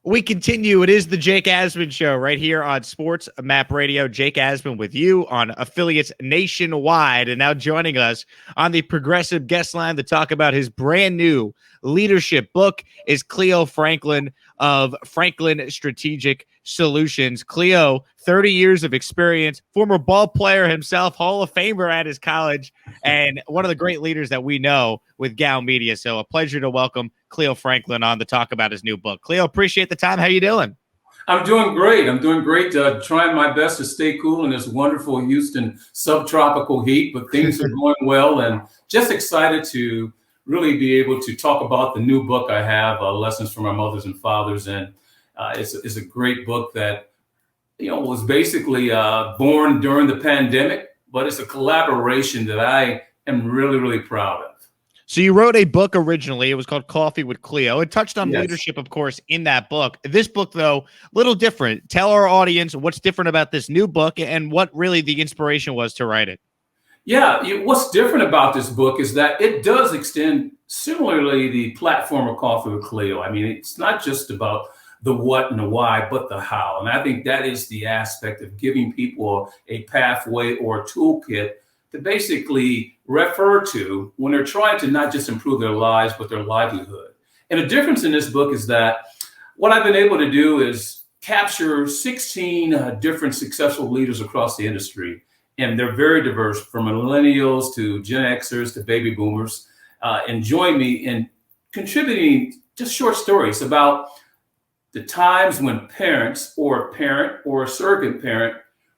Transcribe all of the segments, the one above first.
We continue. It is the Jake Asman Show right here on Sports Map Radio. Jake Asman with you on affiliates nationwide. And now joining us on the Progressive Guest Line to talk about his brand new leadership book is Cleo Franklin of Franklin Strategic Solutions. Cleo, 30 years of experience, former ball player himself, Hall of Famer at his college, and one of the great leaders that we know with Gow Media. So a pleasure to welcome Cleo Franklin on to talk about his new book. Cleo, appreciate the time. How you doing? I'm doing great. Trying my best to stay cool in this wonderful Houston subtropical heat, but things are going well, and just excited to really be able to talk about the new book I have, Lessons from Our Mothers and Fathers. And it's a great book that, was basically born during the pandemic, but it's a collaboration that I am really, really proud of. So you wrote a book originally. It was called Coffee with Cleo. It touched on Yes. leadership, of course, in that book. This book, though, a little different. Tell our audience what's different about this new book and what really the inspiration was to write it. Yeah, what's different about this book is that it does extend similarly the platform of Coffee with Cleo. I mean, it's not just about the what and the why, but the how. And I think that is the aspect of giving people a pathway or a toolkit to basically refer to when they're trying to not just improve their lives, but their livelihood. And the difference in this book is that what I've been able to do is capture 16 different successful leaders across the industry. And they're very diverse, from millennials to Gen Xers to baby boomers, and join me in contributing just short stories about the times when parents or a parent or a surrogate parent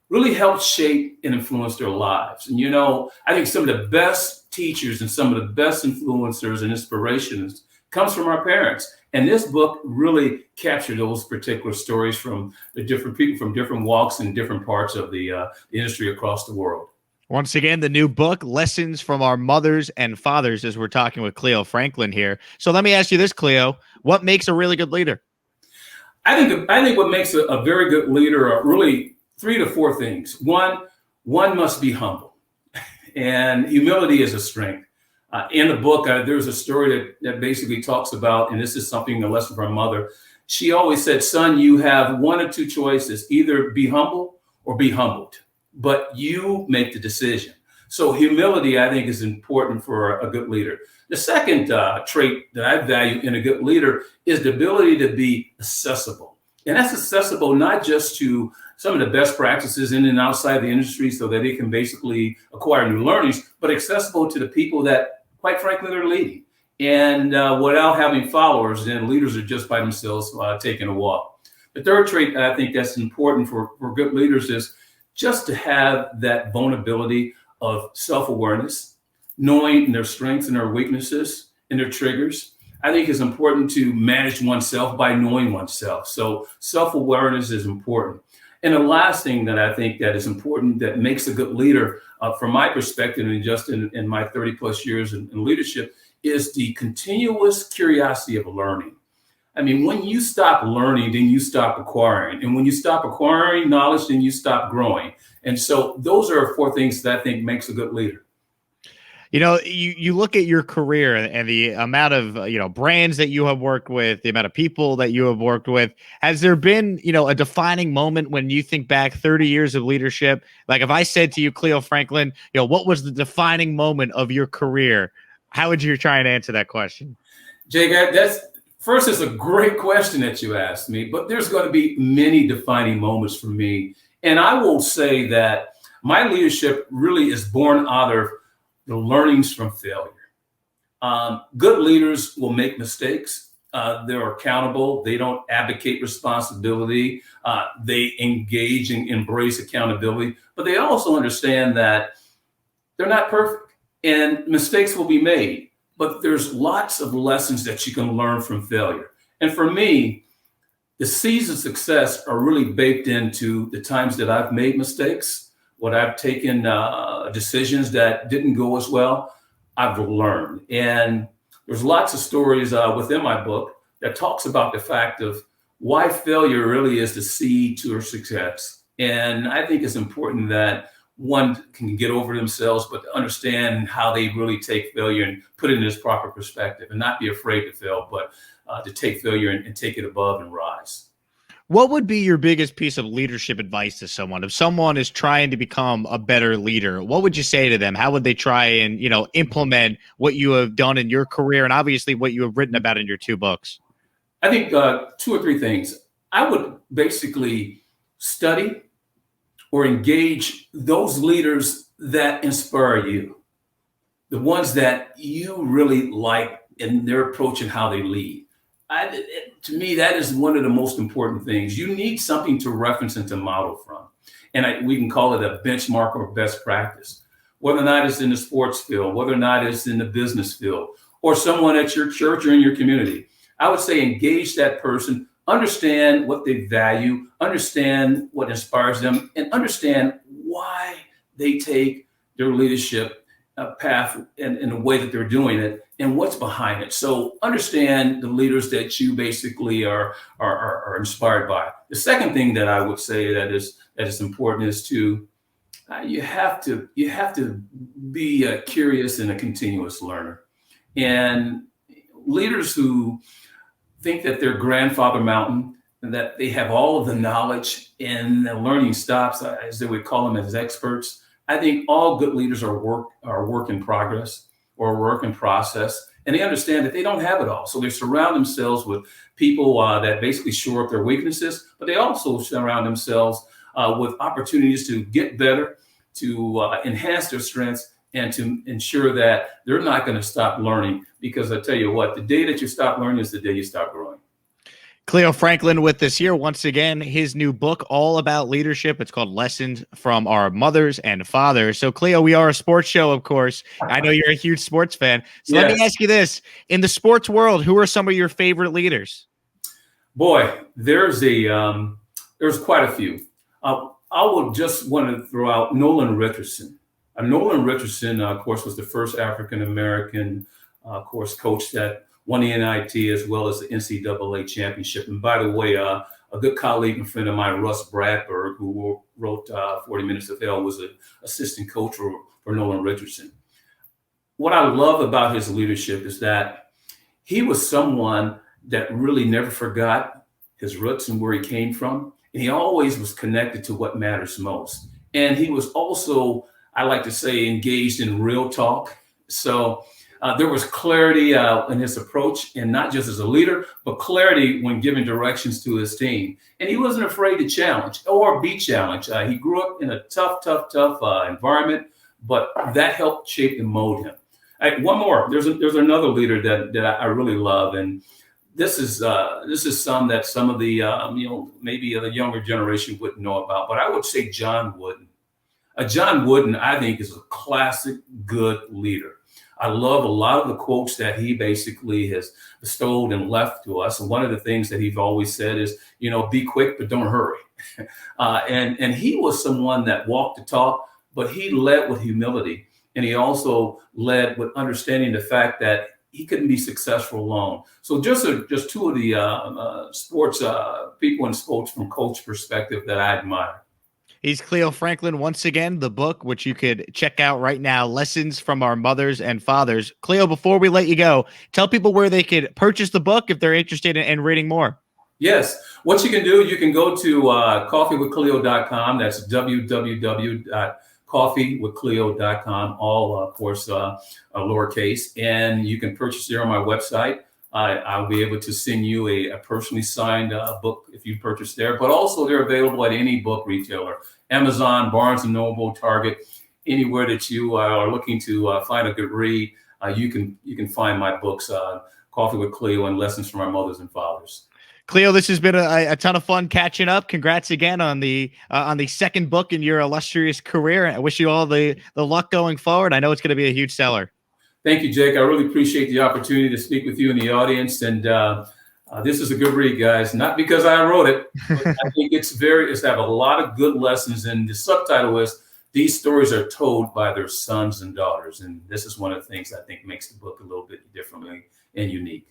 really helped shape and influence their lives. And, I think some of the best teachers and some of the best influencers and inspirations comes from our parents. And this book really captured those particular stories from the different people from different walks and different parts of the industry across the world. Once again, the new book, Lessons from Our Mothers and Fathers, as we're talking with Cleo Franklin here. So let me ask you this, Cleo. What makes a really good leader? I think what makes a very good leader are really 3 to 4 things. One must be humble, and humility is a strength. In the book, there's a story that basically talks about, and this is something, a lesson from my mother. She always said, son, you have 1 or 2 choices, either be humble or be humbled, but you make the decision. So humility, I think, is important for a good leader. The second trait that I value in a good leader is the ability to be accessible. And that's accessible not just to some of the best practices in and outside the industry so that they can basically acquire new learnings, but accessible to the people that, quite frankly, they're leading. And without having followers, then leaders are just by themselves taking a walk. The third trait I think that's important for good leaders is just to have that vulnerability of self-awareness, knowing their strengths and their weaknesses and their triggers. I think it's important to manage oneself by knowing oneself. So self-awareness is important. And the last thing that I think that is important that makes a good leader, from my perspective, and just in my 30 plus years in leadership, is the continuous curiosity of learning. I mean, when you stop learning, then you stop acquiring. And when you stop acquiring knowledge, then you stop growing. And so those are 4 things that I think makes a good leader. You look at your career and the amount of, brands that you have worked with, the amount of people that you have worked with. Has there been, a defining moment when you think back 30 years of leadership? Like if I said to you, Cleo Franklin, what was the defining moment of your career? How would you try and answer that question? Jake, first, it's a great question that you asked me, but there's going to be many defining moments for me. And I will say that my leadership really is born out of the learnings from failure. Good leaders will make mistakes. They're accountable. They don't advocate responsibility. They engage and embrace accountability, but they also understand that they're not perfect and mistakes will be made, but there's lots of lessons that you can learn from failure. And for me, the seeds of success are really baked into the times that I've made mistakes, when I've taken decisions that didn't go as well. I've learned. And there's lots of stories within my book that talks about the fact of why failure really is the seed to our success. And I think it's important that one can get over themselves, but to understand how they really take failure and put it in its proper perspective and not be afraid to fail, but to take failure and take it above and rise. What would be your biggest piece of leadership advice to someone? If someone is trying to become a better leader, what would you say to them? How would they try and, implement what you have done in your career and obviously what you have written about in your 2 books? I think 2 or 3 things. I would basically study or engage those leaders that inspire you, the ones that you really like in their approach and how they lead. To me, that is one of the most important things. You need something to reference and to model from. And we can call it a benchmark or best practice, whether or not it's in the sports field, whether or not it's in the business field, or someone at your church or in your community. I would say engage that person, understand what they value, understand what inspires them, and understand why they take their leadership path and the way that they're doing it and what's behind it. So understand the leaders that you basically are inspired by. The second thing that I would say that is important is to you have to be curious and a continuous learner. And leaders who think that they're grandfather mountain and that they have all of the knowledge and the learning stops, as they would call them, as experts. I think all good leaders are work in progress or work in process, and they understand that they don't have it all. So they surround themselves with people that basically shore up their weaknesses, but they also surround themselves with opportunities to get better, to enhance their strengths, and to ensure that they're not going to stop learning. Because I tell you what, the day that you stop learning is the day you stop growing. Cleo Franklin with us here once again, his new book all about leadership. It's called Lessons from Our Mothers and Fathers. So Cleo, we are a sports show, of course. I know you're a huge sports fan. So Yes. Let me ask you this. In the sports world, who are some of your favorite leaders? Boy, there's quite a few. I would just want to throw out Nolan Richardson. Nolan Richardson, of course, was the first African-American, coach that won the NIT as well as the NCAA championship. And by the way, a good colleague and friend of mine, Russ Bradberg, who wrote 40 Minutes of Hell, was an assistant coach for Nolan Richardson. What I love about his leadership is that he was someone that really never forgot his roots and where he came from. And he always was connected to what matters most. And he was also, I like to say, engaged in real talk. So there was clarity in his approach, and not just as a leader, but clarity when giving directions to his team. And he wasn't afraid to challenge or be challenged. He grew up in a tough environment, but that helped shape and mold him. One more. There's another leader that I really love, and this is some that some of the maybe the younger generation wouldn't know about. But I would say John Wooden. John Wooden, I think, is a classic good leader. I love a lot of the quotes that he basically has bestowed and left to us. And one of the things that he's always said is, be quick, but don't hurry. And he was someone that walked the talk, but he led with humility. And he also led with understanding the fact that he couldn't be successful alone. So just two of the sports people in sports from coach perspective that I admire. He's Cleo Franklin. Once again, the book, which you could check out right now, Lessons from Our Mothers and Fathers. Cleo, before we let you go, tell people where they could purchase the book if they're interested in reading more. Yes. What you can do, you can go to coffeewithcleo.com. That's www.coffeewithcleo.com, all, of course, lowercase. And you can purchase there on my website. I'll be able to send you a personally signed book if you purchase there, but also they're available at any book retailer, Amazon, Barnes & Noble, Target, anywhere that you are looking to find a good read. You can find my books, Coffee with Cleo and Lessons from Our Mothers and Fathers. Cleo, this has been a ton of fun catching up. Congrats again on the second book in your illustrious career. I wish you all the luck going forward. I know it's going to be a huge seller. Thank you, Jake. I really appreciate the opportunity to speak with you and the audience. And this is a good read, guys. Not because I wrote it, but I think it's have a lot of good lessons. And the subtitle is, these stories are told by their sons and daughters. And this is one of the things I think makes the book a little bit differently and unique.